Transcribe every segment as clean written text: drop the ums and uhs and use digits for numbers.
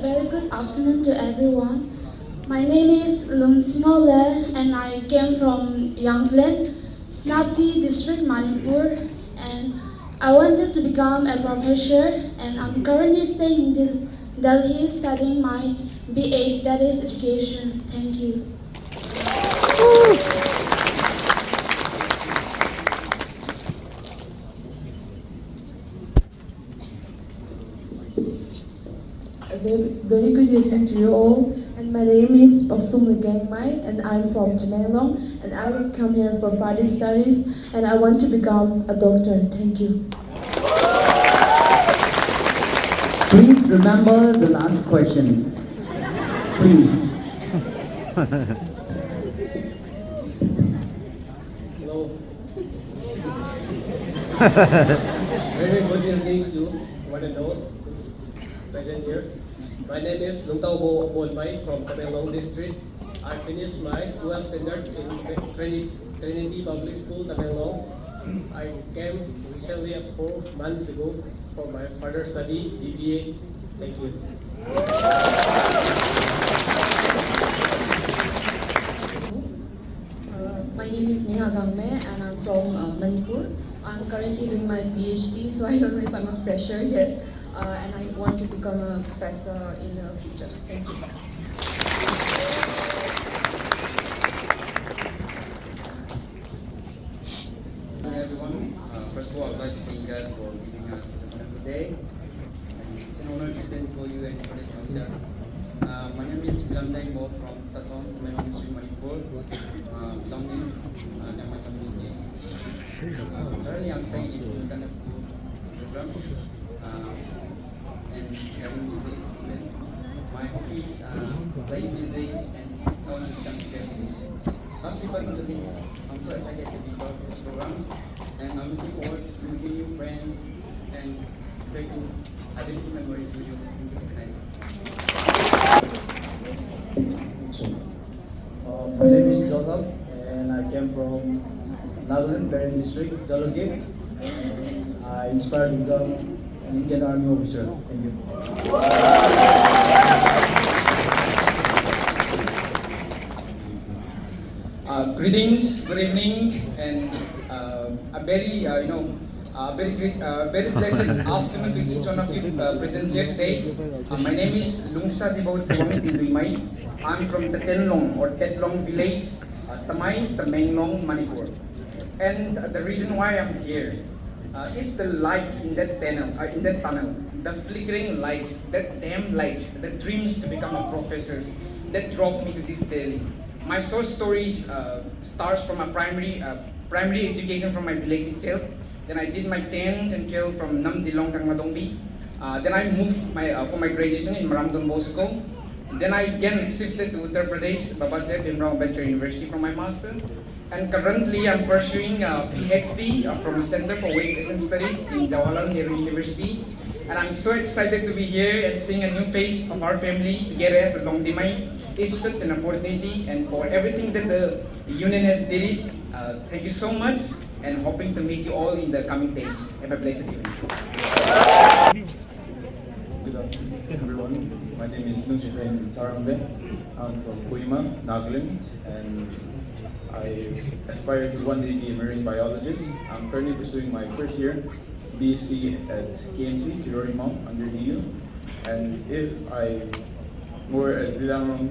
very good afternoon to everyone. My name is Lung Singo Le and I came from Yanglen, Snapti district, Manipur, and I wanted to become a professor and I'm currently staying in Delhi studying my BA, that is education. Thank you. A very good evening to you all. And my name is Pasum Legangmai and I'm from Zeliangrong and I come here for Friday studies and I want to become a doctor. Thank you. Please remember the last questions. Please. Hello. Very good evening to one and all who's present here. My name is Lungtao Bo Bonbai from Tamelong district. I finished my 12th standard in Trinity Public School, Tamelong. I came recently 4 months ago for my further study, BBA. Thank you. My name is Neha Gangme and I'm from Manipur. I'm currently doing my PhD, so I don't know if I'm a fresher yet, and I want to become a professor in the future. Thank you. Hi everyone. First of all, I'd like to thank God for giving us such a wonderful day. It's an honor to stand before you and introduce myself. My name is Zeliangrong from Chatham, Tamelong District, Manipur, belonging to my community. Currently, I'm staying in this kind of program and having physics student. My hobby is playing physics and I want to become a great musician. Last week, into this, I'm so excited to be part of these programs and I'm looking forward to meeting new friends and creating identity memories with you. Thank you. Have a nice day. My name is Joseph and I came from Nagaland, Beren district, Jaloke. I inspired to become an Indian Army officer. Thank you. Greetings, good evening, and a very, very pleasant afternoon to each one of you present here today. My name is Lungsa Dibot Mai. I'm from the Tenlong or Tetlong village, Tamai, Tamenglong, Manipur. And the reason why I'm here, it's the light in that tunnel, the flickering lights, that damn lights, the dreams to become a professor that drove me to this Delhi. My source stories starts from a primary education from my village itself. Then I did my 10th and 12th from Namdilong Kangmadongbi. Then I moved for my graduation in Maramdon Bosco. Then I again shifted to Uttar Pradesh, Babasaheb Bhimrao Ambedkar University for my master. And currently I'm pursuing a PhD from Center for Waste Asian Studies in Jawaharlal Nehru University. And I'm so excited to be here and seeing a new face of our family together as a Longdimai. It's such an opportunity, and for everything that the union has did, thank you so much, and hoping to meet you all in the coming days. Have a blessed evening. Good afternoon, everyone. My name is Nujibin Sarambe. I'm from Koima, Nagaland, and I aspire to one day be a marine biologist. I'm currently pursuing my first year BSc at KMC, Kirorimau, under DU. And if I were a Zeliangrong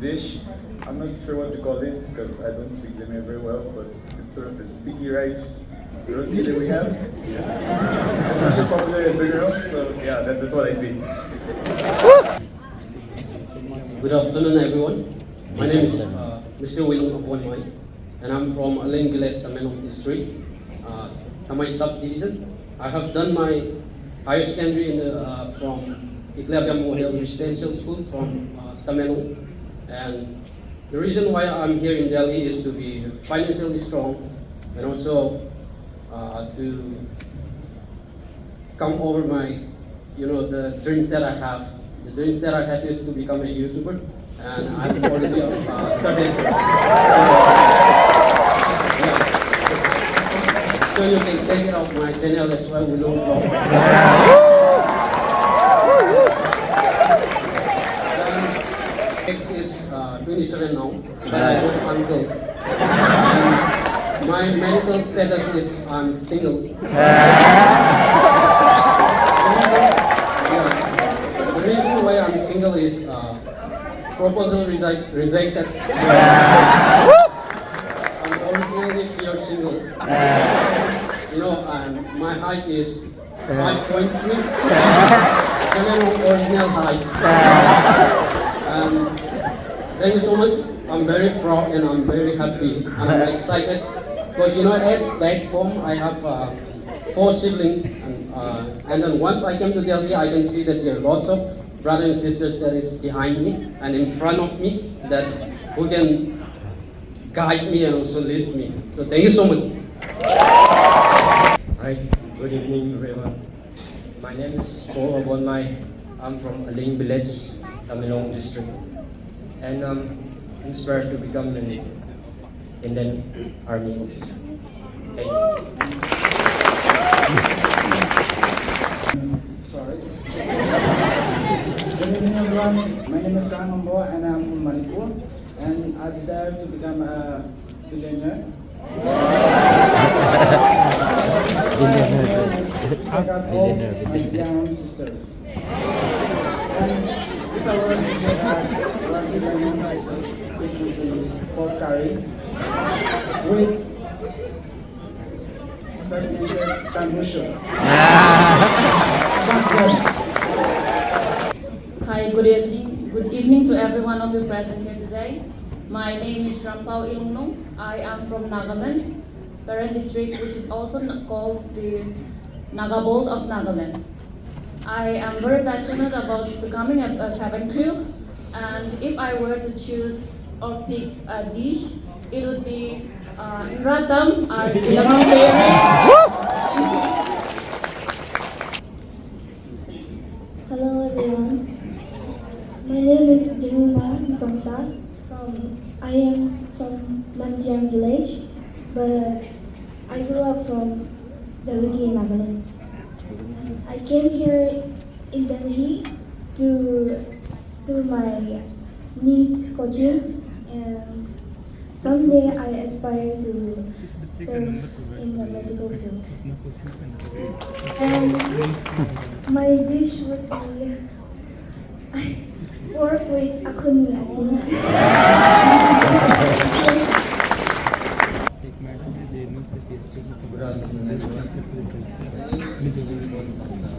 dish, I'm not sure what to call it because I don't speak Zemeh very well, but it's sort of the sticky rice roti that we have. Yeah. Especially popular in Biggerel, so yeah, that's what I think. Good afternoon, everyone. My name is Mr. William Aponmai, and I'm from Aleng Biles, Tamelong district, Tamai subdivision. I have done my higher secondary from Ikleagam Model Residential School from Tamelong, and the reason why I'm here in Delhi is to be financially strong and also to come over my, the dreams that I have. The dreams that I have is to become a YouTuber, and I'm already started. So you can check it out my channel as well. We don't 27 now, but I got uncles. And my marital status is I'm single. The reason why I'm single is proposal rejected. So I'm originally pure single. You know, my height is 5.3. Zeliangrong original height. Thank you so much. I'm very proud and I'm very happy and I'm excited because you know back home I have 4 siblings and then once I came to Delhi I can see that there are lots of brothers and sisters that is behind me and in front of me that who can guide me and also lift me. So thank you so much. Hi, good evening everyone. My name is Paul Abonmai. I'm from Aling village, Tamilong district. And I'm inspired to become an Indian Army officer. Thank you. Sorry. Good evening everyone. My name is Kang Ambo and I'm from Manipur. And I desire to become a billionaire. My idea is to check out all my young sisters. And if I were to get one billionaire license, it would be pork curry with pregnant bamboo. Hi, good evening. Good evening to every one of you present here today. My name is Rampau Ilungnung. I am from Nagaland, Parent district, which is also called the Nagabolt of Nagaland. I am very passionate about becoming a cabin crew, and if I were to choose or pick a dish, it would be Ratam, our Zeliangrong favorite. Hello everyone. My name is Jemima Zongta. I am from Namtiang village, but I grew up from Jalagi, Nagaland. I came here in Delhi to do my NEET coaching, and someday I aspire to serve in the medical field. And my dish would be pork with akuni, I Good afternoon, everyone. My name is Zeliangrong Santa.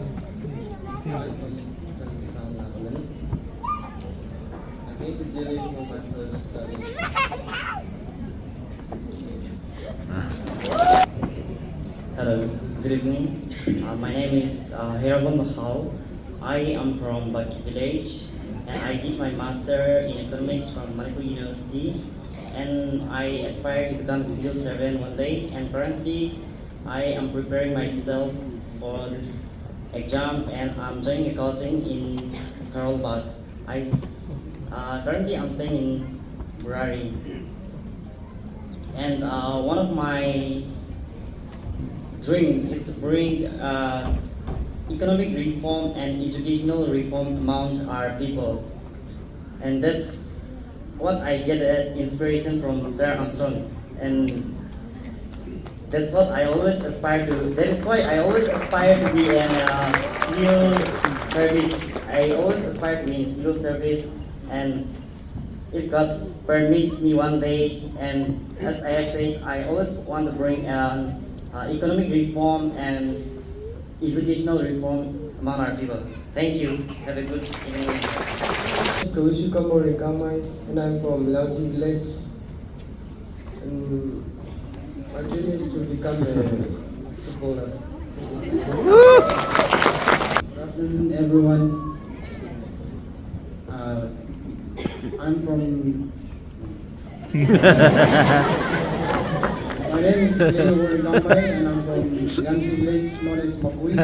I'm from Jalgi, Nagaland. I came to Delhi for my further studies. Hello, good evening. My name is Heragon Mahal. I am from Baki village and I did my master in economics from Manipur University, and I aspire to become a civil servant one day, and currently I am preparing myself for this exam and I'm joining a coaching in Karolbag. Currently I'm staying in Burari, and one of my dream is to bring economic reform and educational reform among our people, and that's what I get inspiration from Sarah Armstrong, and that's what I always aspire to. That is why I always aspire to be in civil service. I always aspire to be in civil service, and if God permits me one day, and as I said, I always want to bring economic reform and educational reform among our people. Thank you. Have a good evening. And I'm from Launching village. And my dream is to become a footballer. Good afternoon, everyone. I'm from. My name is Zeliangrong and I'm from Launching village, known as Makui.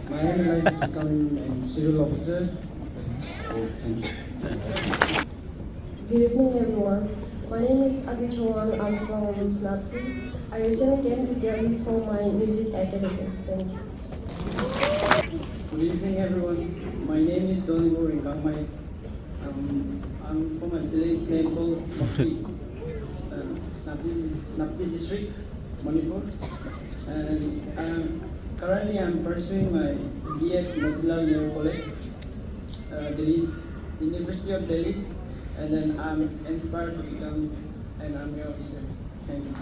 My aim in life is to become a civil officer. That's all. Thank you. Good evening, everyone. My name is Abi Chouang. I'm from Snapti. I recently came to Delhi for my music academy. Thank you. Good evening, everyone. My name is Donibor Ringkamai. I'm from a village name called Mokti, Snapti district, Manipur. And currently I'm pursuing my B.Ed Motilal Nehru College, Delhi, University of Delhi, and then I'm inspired to become an army officer. Thank you.